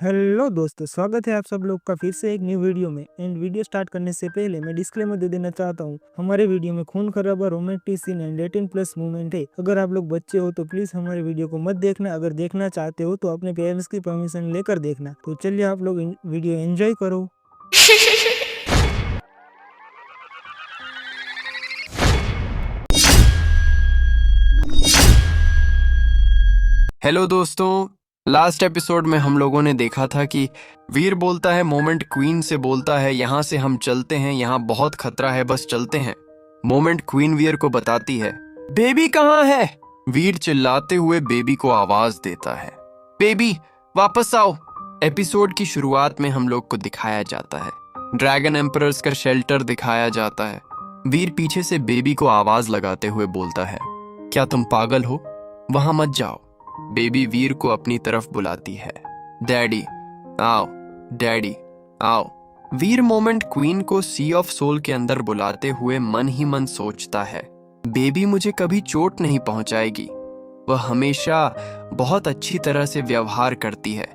Hello दोस्तों, स्वागत है आप सब लोग का फिर से एक न्यू वीडियो में। एंड वीडियो स्टार्ट करने से पहले मैं डिस्क्लेमर दे देना चाहता हूँ। हमारे वीडियो में खून खराबा, रोमांटिक सीन एंड 18+ मूवमेंट है। अगर आप लोग बच्चे हो तो प्लीज हमारे वीडियो को मत देखना। अगर देखना चाहते हो तो अपने पेरेंट्स की परमिशन लेकर देखना। तो चलिए आप लोग वीडियो एंजॉय करो। हेलो दोस्तों, लास्ट एपिसोड में हम लोगों ने देखा था कि वीर बोलता है, मोमेंट क्वीन से बोलता है यहाँ से हम चलते हैं, यहाँ बहुत खतरा है, बस चलते हैं। मोमेंट क्वीन वीर को बताती है, बेबी कहाँ है? वीर चिल्लाते हुए बेबी को आवाज देता है, बेबी वापस आओ। एपिसोड की शुरुआत में हम लोग को दिखाया जाता है, ड्रैगन एम्परर्स का शेल्टर दिखाया जाता है। वीर पीछे से बेबी को आवाज लगाते हुए बोलता है, क्या तुम पागल हो? वहां मत जाओ। बेबी वीर को अपनी तरफ बुलाती है, डैडी आओ, डैडी आओ। वीर मोमेंट क्वीन को सी ऑफ सोल के अंदर बुलाते हुए मन ही मन सोचता है, बेबी मुझे कभी चोट नहीं पहुंचाएगी, वह हमेशा बहुत अच्छी तरह से व्यवहार करती है।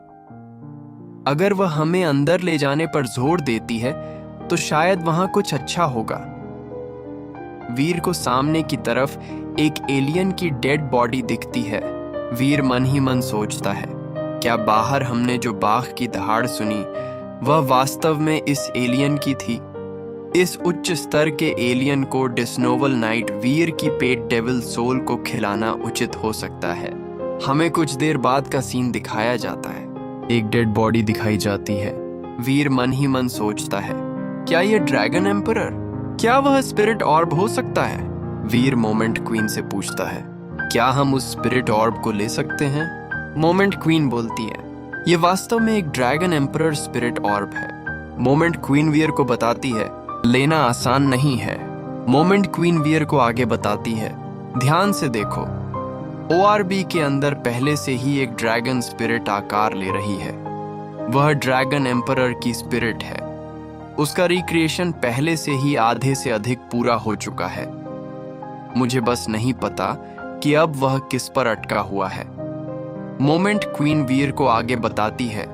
अगर वह हमें अंदर ले जाने पर जोर देती है तो शायद वहां कुछ अच्छा होगा। वीर को सामने की तरफ एक एलियन की डेड बॉडी दिखती है। वीर मन ही मन सोचता है, क्या बाहर हमने जो बाघ की दहाड़ सुनी वह वास्तव में इस एलियन की थी? इस उच्च स्तर के एलियन को डिस्नोवल नाइट वीर की पेट डेविल सोल को खिलाना उचित हो सकता है। हमें कुछ देर बाद का सीन दिखाया जाता है, एक डेड बॉडी दिखाई जाती है। वीर मन ही मन सोचता है, क्या यह ड्रैगन एम्परर, क्या वह स्पिरिट ऑर्ब हो सकता है? वीर मोमेंट क्वीन से पूछता है, क्या हम उस स्पिरिट ऑर्ब को ले सकते हैं? मोमेंट क्वीन बोलती है, यह वास्तव में एक ड्रैगन एम्परर स्पिरिट ऑर्ब है। मोमेंट क्वीन वीर को बताती है, लेना आसान नहीं है। मोमेंट क्वीन वीर को आगे बताती है, ध्यान से देखो, ओआरबी के अंदर पहले से ही एक ड्रैगन स्पिरिट आकार ले रही है। वह ड्रैगन एम्परर की स्पिरिट है। उसका रिक्रिएशन पहले से ही आधे से अधिक पूरा हो चुका है। मुझे बस नहीं पता कि अब वह किस पर अटका हुआ है। मोमेंट क्वीन वीर को आगे बताती है,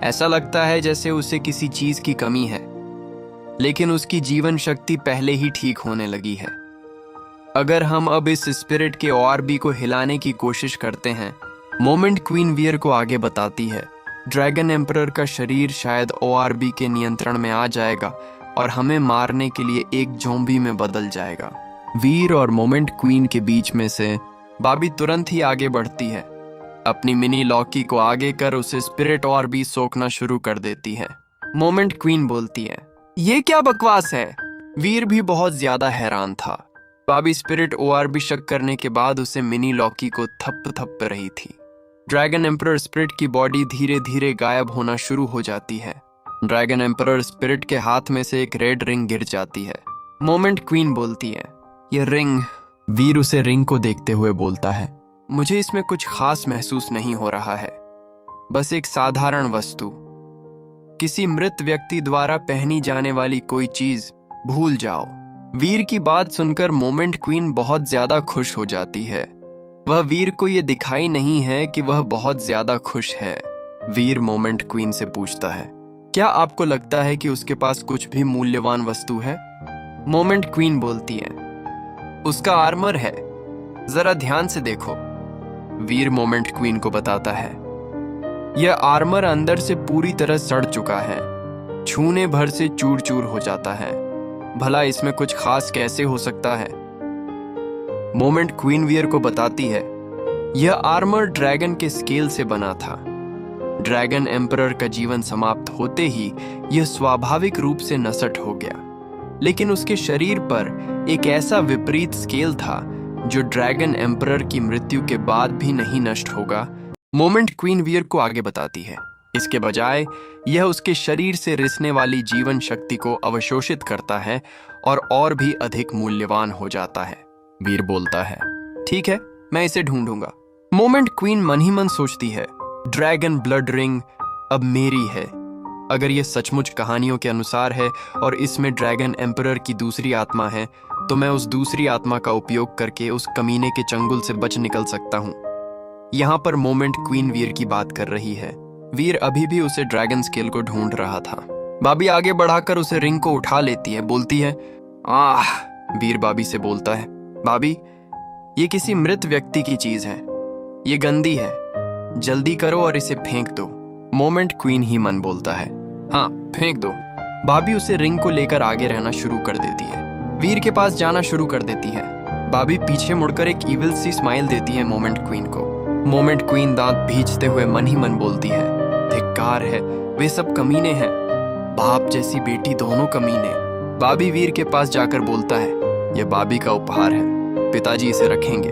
ऐसा लगता है जैसे उसे किसी चीज की कमी है, लेकिन उसकी जीवन शक्ति पहले ही ठीक होने लगी है। अगर हम अब इस स्पिरिट के ओआरबी को हिलाने की कोशिश करते हैं, मोमेंट क्वीन वीर को आगे बताती है, ड्रैगन एम्परर का शरीर शायद ओआरबी के नियंत्रण में आ जाएगा और हमें मारने के लिए एक ज़ॉम्बी में बदल जाएगा। वीर और मोमेंट क्वीन के बीच में से बाबी तुरंत ही आगे बढ़ती है। अपनी मिनी लॉकी को आगे कर उसे स्पिरिट ओआरबी सोखना शुरू कर देती है। मोमेंट क्वीन बोलती है, ये क्या बकवास है? वीर भी बहुत ज्यादा हैरान था। बाबी स्पिरिट ओआरबी शक करने के बाद उसे मिनी लॉकी को थप रही थी। ड्रैगन एम्परर स्पिरिट की बॉडी धीरे धीरे गायब होना शुरू हो जाती है। ड्रैगन एम्परर स्पिरिट के हाथ में से एक रेड रिंग गिर जाती है। मोमेंट क्वीन बोलती है, ये रिंग। वीर उसे रिंग को देखते हुए बोलता है, मुझे इसमें कुछ खास महसूस नहीं हो रहा है, बस एक साधारण वस्तु, किसी मृत व्यक्ति द्वारा पहनी जाने वाली कोई चीज, भूल जाओ। वीर की बात सुनकर मोमेंट क्वीन बहुत ज्यादा खुश हो जाती है। वह वीर को यह दिखाई नहीं है कि वह बहुत ज्यादा खुश है। वीर मोमेंट क्वीन से पूछता है, क्या आपको लगता है कि उसके पास कुछ भी मूल्यवान वस्तु है? मोमेंट क्वीन बोलती है, उसका आर्मर है, जरा ध्यान से देखो। वीर मोमेंट क्वीन को बताता है, यह आर्मर अंदर से पूरी तरह सड़ चुका है, छूने भर से चूर चूर हो जाता है। भला इसमें कुछ खास कैसे हो सकता है? मोमेंट क्वीन वीर को बताती है, यह आर्मर ड्रैगन के स्केल से बना था। ड्रैगन एम्परर का जीवन समाप्त होते ही यह स्वाभाविक रूप से नष्ट हो गया, लेकिन उसके शरीर पर एक ऐसा विपरीत स्केल था जो ड्रैगन एम्परर की मृत्यु के बाद भी नहीं नष्ट होगा। मोमेंट क्वीन वीर को आगे बताती है, इसके बजाय यह उसके शरीर से रिसने वाली जीवन शक्ति को अवशोषित करता है और भी अधिक मूल्यवान हो जाता है। वीर बोलता है, ठीक है, मैं इसे ढूंढूंगा। मोमेंट क्वीन मन ही मन सोचती है, ड्रैगन ब्लड रिंग अब मेरी है। अगर यह सचमुच कहानियों के अनुसार है और इसमें ड्रैगन एम्परर की दूसरी आत्मा है, तो मैं उस दूसरी आत्मा का उपयोग करके उस कमीने के चंगुल से बच निकल सकता हूं। यहां पर मोमेंट क्वीन वीर की बात कर रही है। वीर अभी भी उसे ड्रैगन स्केल को ढूंढ रहा था। भाभी आगे बढ़ाकर उसे रिंग को उठा लेती है, बोलती है आह। वीर भाभी से बोलता है, भाभी ये किसी मृत व्यक्ति की चीज है, ये गंदी है, जल्दी करो और इसे फेंक दो। मोमेंट क्वीन ही मन बोलता है, हाँ फेंक दो। भाभी उसे रिंग को लेकर आगे रहना शुरू कर देती है, वीर के पास जाना शुरू कर देती है। भाभी पीछे मुड़कर एक इविल सी स्माइल देती है मोमेंट क्वीन को। मोमेंट क्वीन दांत भींचते हुए मन ही मन बोलती है, धिक्कार है, वे सब कमीने हैं, बाप जैसी बेटी दोनों कमीने। भाभी वीर के पास जाकर बोलता है, यह भाभी का उपहार है, पिताजी इसे रखेंगे।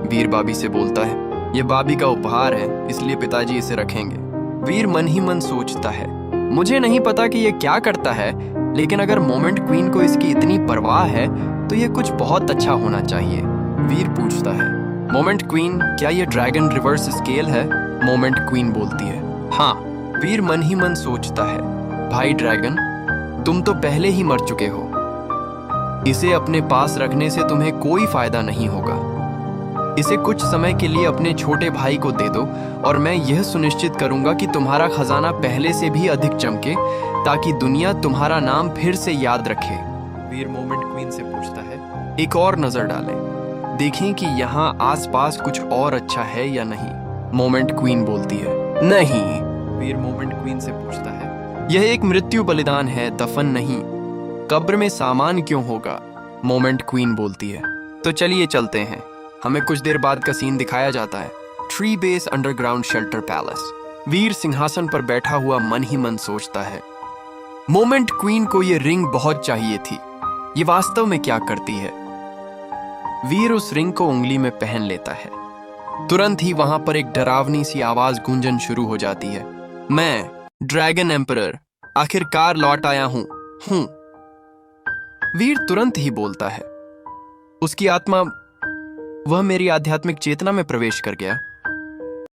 वीर भाभी से बोलता है, यह भाभी का उपहार है, इसलिए पिताजी इसे रखेंगे। वीर मन ही मन सोचता है, मुझे नहीं पता कि यह क्या करता है, लेकिन अगर मोमेंट क्वीन को इसकी इतनी परवाह है तो यह कुछ बहुत अच्छा होना चाहिए। वीर पूछता है, मोमेंट क्वीन क्या यह ड्रैगन रिवर्स स्केल है? मोमेंट क्वीन बोलती है, हाँ। वीर मन ही मन सोचता है, भाई ड्रैगन तुम तो पहले ही मर चुके हो, इसे अपने पास रखने से तुम्हें कोई फायदा नहीं होगा। इसे कुछ समय के लिए अपने छोटे भाई को दे दो और मैं यह सुनिश्चित करूंगा कि तुम्हारा खजाना पहले से भी अधिक चमके, ताकि दुनिया तुम्हारा नाम फिर से याद रखे। वीर मोमेंट क्वीन से पूछता है, एक और नजर डालें, देखें कि यहाँ आसपास कुछ और अच्छा है या नहीं। मोमेंट क्वीन बोलती है, नहीं। वीर मोमेंट क्वीन से पूछता है, यह एक मृत्यु बलिदान है, दफन नहीं, कब्र में सामान क्यों होगा? मोमेंट क्वीन बोलती है, तो चलिए चलते हैं। हमें कुछ देर बाद का सीन दिखाया जाता है, tree base underground shelter palace. वीर सिंहासन पर बैठा हुआ मन ही मन सोचता है, मोमेंट क्वीन को यह रिंग बहुत चाहिए थी, ये वास्तव में क्या करती है? वीर उस रिंग को उंगली में पहन लेता है। तुरंत ही वहां पर एक डरावनी सी आवाज गूंजन शुरू हो जाती है, मैं ड्रैगन एम्परर आखिरकार लौट आया हूं। वीर तुरंत ही बोलता है, उसकी आत्मा, वह मेरी आध्यात्मिक चेतना में प्रवेश कर गया।